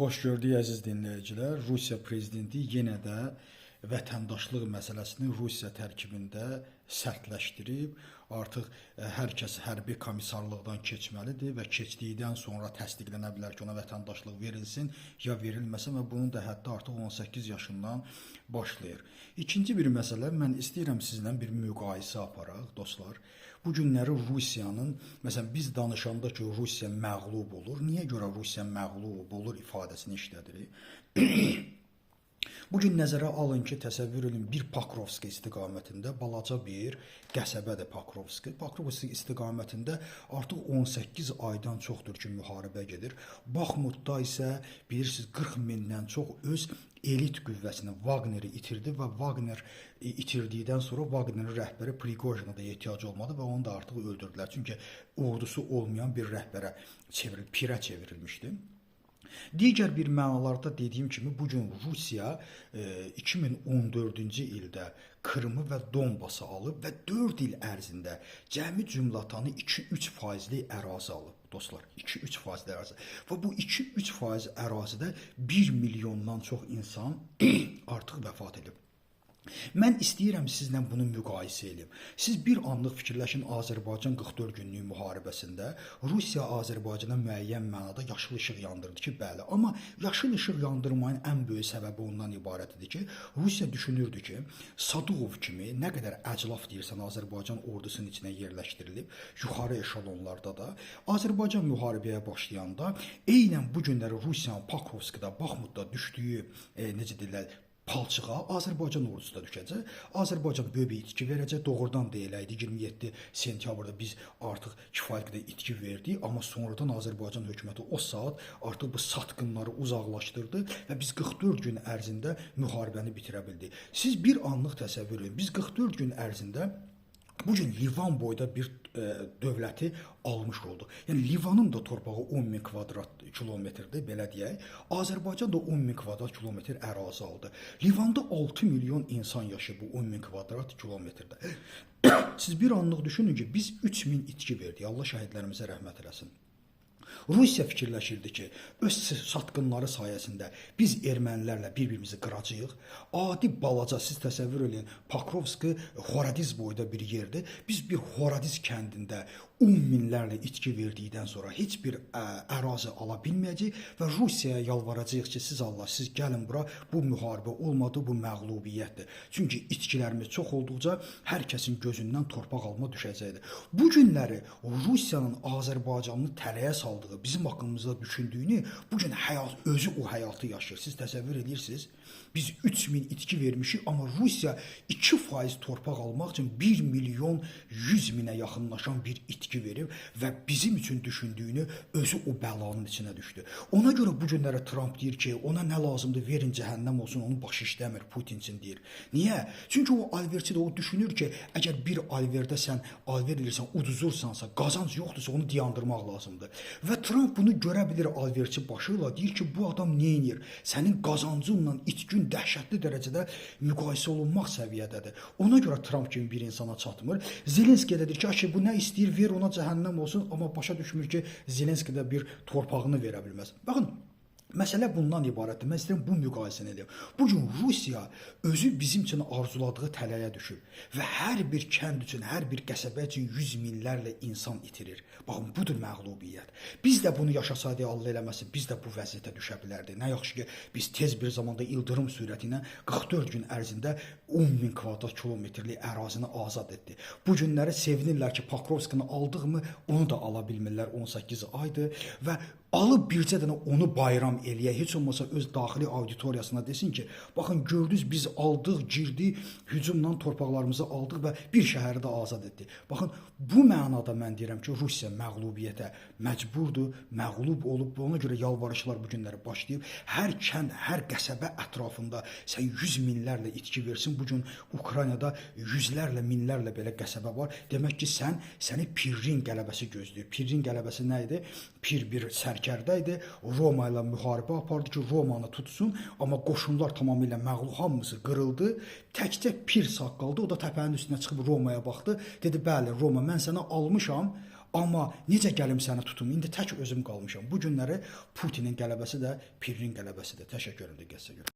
Xoş gördük əziz dinləyicilər. Rusiya prezidenti yenə də vətəndaşlıq məsələsini Rusiya tərkibində sərtləşdirib. Artıq hər kəs hərbi komissarlıqdan keçməlidir və keçdikdən sonra təsdiqlənə bilər ki, ona vətəndaşlıq verilsin ya verilməsin və bunun da həddi artıq 18 yaşından başlayır. İkinci bir məsələ, mən istəyirəm sizlə bir müqayisə aparaq, dostlar. Bu günləri Rusiyanın, məsələn, biz danışanda ki, Rusiya məğlub olur. Niyə görə Rusiya məğlub olur ifadəsini işlədirik? Bugün nəzərə alın ki, təsəvvür edin, bir Pokrovski istiqamətində balaca bir qəsəbədir Pokrovski. Pokrovski istiqamətində artıq 18 aydan çoxdur ki, müharibə gedir. Baxmutda isə bilirsiniz 40 mindən çox öz elit qüvvəsini, Wagneri itirdi və Wagner itirdikdən sonra Wagnerin rəhbəri Prigojina da ehtiyac olmadı və onu da artıq öldürdülər. Çünki ordusu olmayan bir rəhbərə pirə çevrilmişdi. Digər bir mənalarda dediyim kimi bugün Rusiya 2014-cü ildə Krımı və Donbası alıb və 4 il ərzində cəmi cümlətanı 2-3% ərazi alıb. Dostlar, 2-3% ərazi. Və bu 2-3% ərazidə 1 milyondan çox insan artıq vəfat edib. Mən istəyirəm sizlə bunu müqayisə edeyim. Siz bir anlıq fikirləşin, Azərbaycan 44 günlük müharibəsində Rusiya Azərbaycana müəyyən mənada yaşıl işıq yandırdı ki, bəli. Amma yaşıl işıq yandırmanın ən böyük səbəbi ondan ibarət idi ki, Rusiya düşünürdü ki, Saduqov kimi nə qədər əclaf deyirsən Azərbaycan ordusunun içinə yerləşdirilib, yuxarı eşelonlarda da Azərbaycan müharibəyə başlayanda eynən bu günləri Rusiyanın Pokrovskida, Baxmutda düşdüyü, necə deyirlər, palçığa Azərbaycan ordusu da düşəcək. Azərbaycan böyük bir itki verəcək. Doğrudan deyiləydi 27 sentyabrda biz artıq kifayət qədər itki verdik, amma sonradan Azərbaycan hökuməti o saat artıq bu satqınları uzaqlaşdırdı və biz 44 gün ərzində müharibəni bitirə bildik. Siz bir anlıq təsəvvür edin. Biz 44 gün ərzində bugün Livan boyda bir dövləti almış olduq. Yəni Livanın da torpağı 10.000 kvadrat kilometrdir, belə deyək. Azərbaycan da 10.000 kvadrat kilometr ərazi aldı. Livanda 6 milyon insan yaşayır bu 10.000 kvadrat kilometrdə. Siz bir anlıq düşünün ki, biz 3000 itki verdik. Allah şəhidlərimizə rəhmət eləsin. Rusiya fikirləşirdi ki, öz satqınları sayəsində biz ermənilərlə bir-birimizi qıracağıq. Adi balaca, siz təsəvvür edin, Pokrovski Horadiz boyda bir yerdir. Biz bir Horadiz kəndində 10 minlərlə itki verdikdən sonra heç bir ərazi ala bilməyəcək və Rusiyaya yalvaracağıq ki, siz Allah, siz gəlin bura, bu müharibə olmadı, bu məğlubiyyətdir. Çünki itkilərimiz çox olduqca hər kəsin gözündən torpaq alma düşəcəkdir. Bu günləri Rusiyanın Azərbaycanını tələyə saldığı, bizim haqqımızda düşündüyünü, bugün özü o həyatı yaşayır. Siz təsəvvür edirsiniz? Biz 3000 itki vermişik, amma Rusiya 2% torpaq almaq üçün 1 milyon 100 minə yaxınlaşan bir itki verib və bizim üçün düşündüyünü özü o bəlanın içinə düşdü. Ona görə bu günləri Trump deyir ki, ona nə lazımdır, verin cəhənnəm olsun, onun başı işləmir, Putin üçün deyir. Niyə? Çünki o alverçi də o düşünür ki, əgər bir alverdə sən alver edirsən, uduzursansa, qazanc yoxdursa onu dayandırmaq lazımdır. Və Trump bunu görə bilir alverçi başıyla, deyir ki, bu adam nə edir? Sənin qazancınla itkin dəhşətli dərəcədə müqayisə olunmaq səviyyədədir. Ona görə Trump kimi bir insana çatmır. Zelenski də deyir ki, bu nə istəyir, ver ona cəhənnəm olsun, amma başa düşmür ki, Zelenski də bir torpağını verə bilməz. Baxın, məsələ bundan ibarətdir. Mən istəyirəm bu müqayisəni edeyim. Bugün Rusiya özü bizim üçün arzuladığı tələyə düşüb və hər bir kənd üçün, hər bir qəsəbə üçün 100 minlərlə insan itirir. Baxın, budur məğlubiyyət. Biz də bunu yaşasaydı, Allah eləməsin, biz də bu vəziyyətə düşə bilərdik. Nə yaxşı ki, biz tez bir zamanda ildırım sürəti ilə 44 gün ərzində 10.000 kvadrat kilometrlik ərazini azad etdi. Bu günləri sevinirlər ki, Pokrovskini aldıq mı, onu da ala bilmirlər, 18 aydır və alıb bircə dənə onu bayram eləyə, heç olmasa öz daxili auditoriyasına desin ki, baxın gördünüz biz aldıq, girdik, hücumla torpaqlarımızı aldıq və bir şəhəri də azad etdik. Baxın, bu mənada mən deyirəm ki, Rusiya məğlubiyyətə məcburdur, məğlub olub, ona görə yalvarışlar bu günləri başlayıb. Hər kənd, hər qəsəbə ətrafında sən 100 minlərlə itki versin, bugün Ukraynada yüzlərlə, minlərlə belə qəsəbə var. Demək ki, səni Pirrin qələbəsi gözləyir. Pirrin qələbəsi nə idi? Pir bir sərkərdə idi, Roma ilə müharibə apardı ki, Romanı tutsun, amma qoşunlar tamamilə məğlub, hamısı qırıldı. Təkcə Pir sağ qaldı, o da təpənin üstünə çıxıb Romaya baxdı. Dedi, bəli, Roma, mən səni almışam, Amma necə gəlim səni tutum? İndi tək özüm qalmışam. Bu günləri Putinin qələbəsi də Pirinin qələbəsidir. Təşəkkür edirəm diqqətinizə görə.